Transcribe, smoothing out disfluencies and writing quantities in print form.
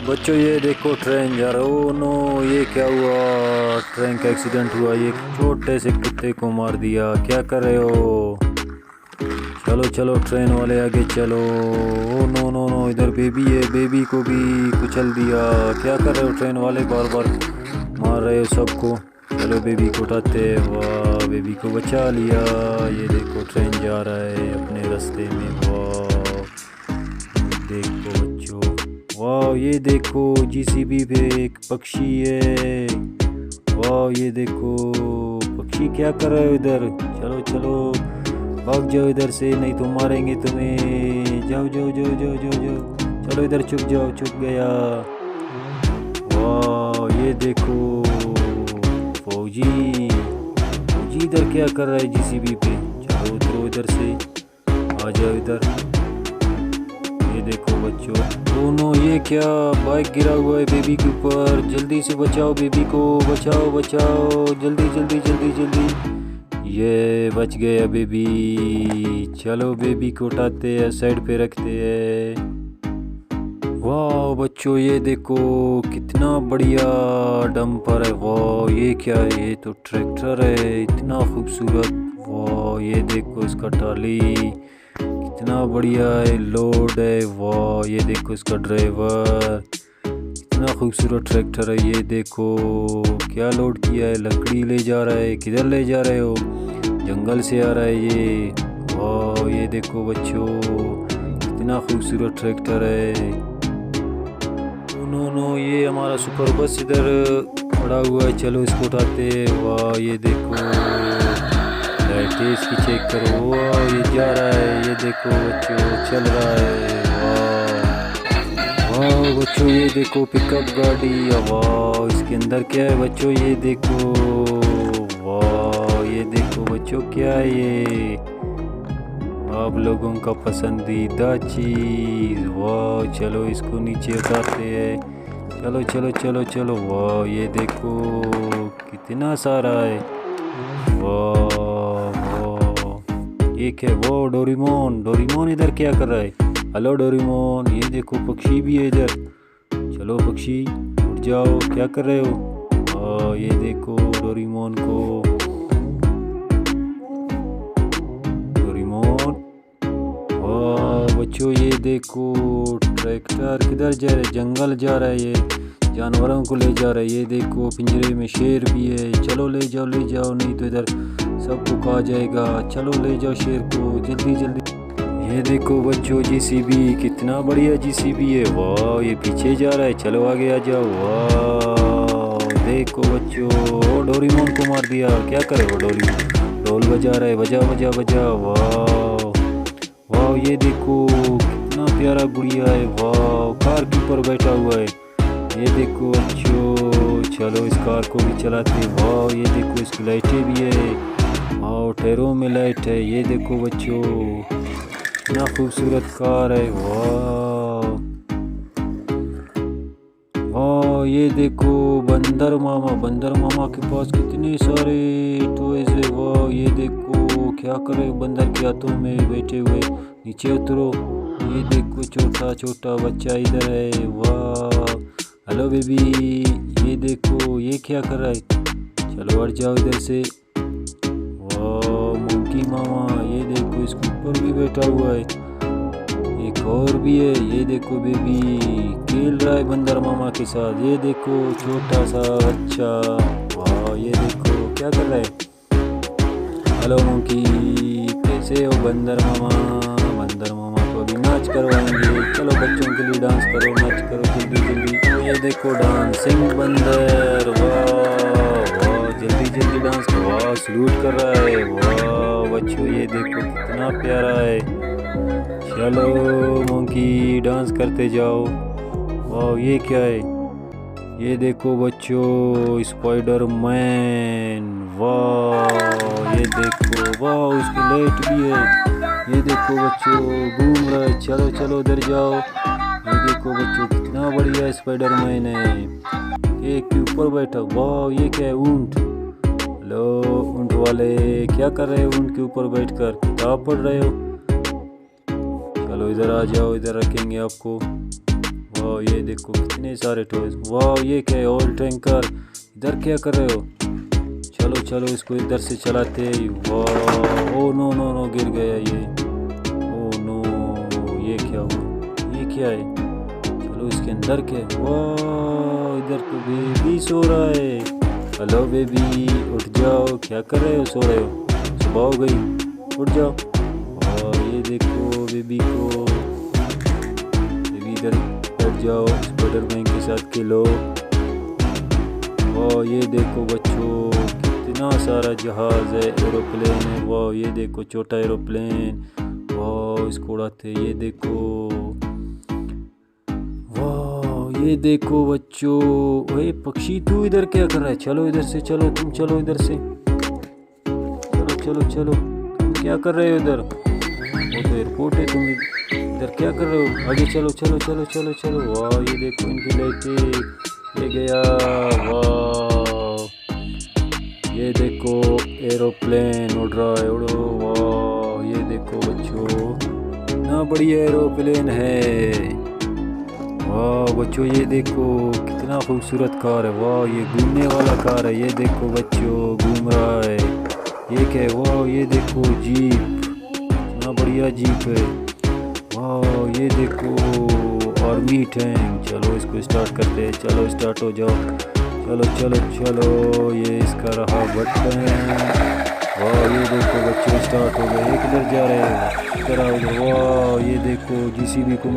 बच्चों ये देखो ट्रेन जा रहा है। ओ नो, ये क्या हुआ? ट्रेन का एक्सीडेंट हुआ। ये छोटे से कुत्ते को मार दिया। क्या कर रहे हो? चलो चलो ट्रेन वाले आगे चलो। ओ नो नो नो, इधर बेबी है, बेबी को भी कुचल दिया। क्या कर रहे हो? ट्रेन वाले बार बार मार रहे हो सबको। चलो बेबी को उठाते। वाह, बेबी को बचा लिया। ये देखो ट्रेन जा रहा है अपने रास्ते में। वाह देखो बच्चों, वाह ये देखो जीसीबी पे एक पक्षी है। वाह ये देखो पक्षी क्या कर रहे हो इधर। चलो चलो भाग जाओ इधर से, नहीं तो मारेंगे तुम्हें। जाओ जाओ जाओ जाओ जाओ जाओ, चलो इधर छुप जाओ। छुप गया। वाह ये देखो फौजी, फौजी इधर क्या कर रहा है जीसीबी पे। चलो उतरो इधर से, आ जाओ इधर। ये देखो बच्चों, दोनों ये क्या बाइक गिरा हुआ है बेबी के ऊपर। जल्दी से बचाओ बेबी को, बचाओ बचाओ, जल्दी जल्दी जल्दी जल्दी। ये बच गया बेबी। चलो बेबी को उठाते हैं, साइड पे रखते हैं। वाह बच्चों ये देखो कितना बढ़िया डंपर है। वाह ये क्या है? ये तो ट्रैक्टर है, इतना खूबसूरत। वाह ये देखो इसका ट्राली कितना बढ़िया है, लोड है। वाह ये देखो इसका ड्राइवर, इतना खूबसूरत ट्रैक्टर है। ये देखो क्या लोड किया है, लकड़ी ले जा रहा है। किधर ले जा रहे हो? जंगल से आ रहा है ये। वाह ये देखो बच्चों कितना खूबसूरत ट्रैक्टर है। नो नो, ये हमारा सुपर बस इधर खड़ा हुआ है। चलो इसको उठाते। वाह ये देखो लाइटें इसकी चेक करो। वाह ये जा रहा है, ये देखो बच्चों चल रहा है। वाह वाह बच्चों ये देखो पिकअप गाड़ी। वाह इसके अंदर क्या है बच्चों? ये देखो। वाह ये देखो बच्चों क्या है ये? आप लोगों का पसंदीदा चीज़। वाह चलो इसको नीचे उतारते हैं। चलो चलो चलो चलो। वाह ये देखो कितना सारा है। वाह वाह ये क्या? वो डोरेमोन, डोरेमोन इधर क्या कर रहा है? Hello Doraemon. ये देखो पक्षी भी है इधर। चलो पक्षी उठ जाओ, क्या कर रहे हो? ये देखो डोरेमोन को। डोरेमोन। वाह बच्चों ये देखो ट्रैक्टर किधर जा रहा है? जंगल जा रहा है, ये जानवरों को ले जा रहा है। ये देखो पिंजरे में शेर भी है। चलो ले जाओ ले जाओ, नहीं तो इधर सबको खा जाएगा। चलो ले जाओ शेर को जल्दी जल्दी। ये देखो बच्चों जीसीबी, कितना बढ़िया जीसीबी है। वाह ये पीछे जा रहा है। चलो आगे आ जाओ। वाह देखो बच्चों डोरेमोन को मार दिया। क्या करे वो डोरेमोन? ढोल बजा रहा है, बजा बजा बजा। वाह वाह ये देखो कितना प्यारा गुड़िया है। वाह कार के ऊपर बैठा हुआ है। ये देखो बच्चों, चलो इस कार को भी चलाते। वाह ये देखो इसकी लाइटें भी है। वाह टायरों में लाइट है। ये देखो बच्चों इतना खूबसूरत कार है। वाह वाह ये देखो बंदर मामा, बंदर मामा के पास कितने सारे टॉयज है। वाह ये देखो क्या करे बंदर के हाथों में बैठे हुए। नीचे उतरो। ये देखो छोटा छोटा बच्चा इधर है। वाह हेलो बेबी। ये देखो ये क्या कर रहा है? चलो हट जाओ इधर से। वाह मंकी मामा, ये देखो इसके ऊपर भी बैठा हुआ है। एक और भी है। ये देखो बेबी खेल रहा है बंदर मामा के साथ। ये देखो छोटा सा बच्चा। वाह ये देखो क्या कर रहा है? हेलो मंकी, कैसे हो बंदर मामा? बंदर मामा को भी नाच करवाएंगे। चलो बच्चों के लिए डांस करो, नाच करो जल्दी जल्दी। ये देखो डांसिंग बंदर। वाह वाह जल्दी जल्दी डांस करो। वाह सलूट कर रहा है। वाह बच्चों ये देखो कितना प्यारा है। चलो मंकी डांस करते जाओ। वाह ये क्या है? ये देखो बच्चों स्पाइडर मैन। वाह ये देखो, वाह उसकी लाइट भी है। ये देखो बच्चों घूम रहा है। चलो चलो उधर जाओ। ये देखो बच्चों कितना बढ़िया स्पाइडर मैन है। एक के ऊपर बैठा। वाह ये क्या है? ऊंट। हेलो ऊंट वाले, क्या कर रहे हो ऊंट के ऊपर बैठकर? किताब पढ़ रहे हो? चलो इधर आ जाओ, इधर रखेंगे आपको। वाह ये देखो कितने सारे टॉयज। वाह ये क्या है, ऑयल टैंकर। इधर क्या कर रहे हो? चलो चलो इसको इधर से चलाते हैं। वाह ओ नो नो नो गिर गया ये। ओ नो ये क्या हुआ, ये क्या है? चलो इसके अंदर क्या है? वाह इधर तो बेबी सो रहा है। हेलो बेबी उठ जाओ, क्या कर रहे हो? सो रहे हो? सुबह हो गई, उठ जाओ। वाह ये देखो बेबी को, बेबी इधर बैठ जाओ, स्पाइडरमैन के साथ खेलो। वाह ये देखो बच्चों कितना सारा जहाज है, एरोप्लेन है। वाह ये देखो छोटा एरोप्लेन। वाह इसको उड़ाते, ये देखो। वाह ये देखो बच्चों, ओए पक्षी तू इधर क्या कर रहा है? चलो इधर से, चलो तुम चलो इधर से, चलो चलो चलो। तुम क्या कर रहे हो इधर? वो तो एयरपोर्ट है, तुम इधर क्या कर रहे हो? आगे चलो चलो चलो चलो चलो। वाह ये देखो इनकी लाइटें, ये गया। वाह ये देखो एरोप्लेन उड़ रहा है, उड़ो। वाह ये देखो बच्चों कितना बढ़िया एरोप्लेन है। वाह बच्चों ये देखो कितना खूबसूरत कार है। वाह ये घूमने वाला कार है, ये देखो बच्चों घूम रहा है। ये क्या है? वाह ये देखो जीप, कितना बढ़िया जीप है। वाह ये देखो आर्मी टैंक। चलो इसको स्टार्ट करते हैं, चलो स्टार्ट हो जाओ, चलो चलो चलो। ये इसका रहा बटन। वाह ये देखो बच्चों स्टार्ट हो गए। एक इधर जा रहे हैं, इधर आओ। वाह ये देखो जीसीबी को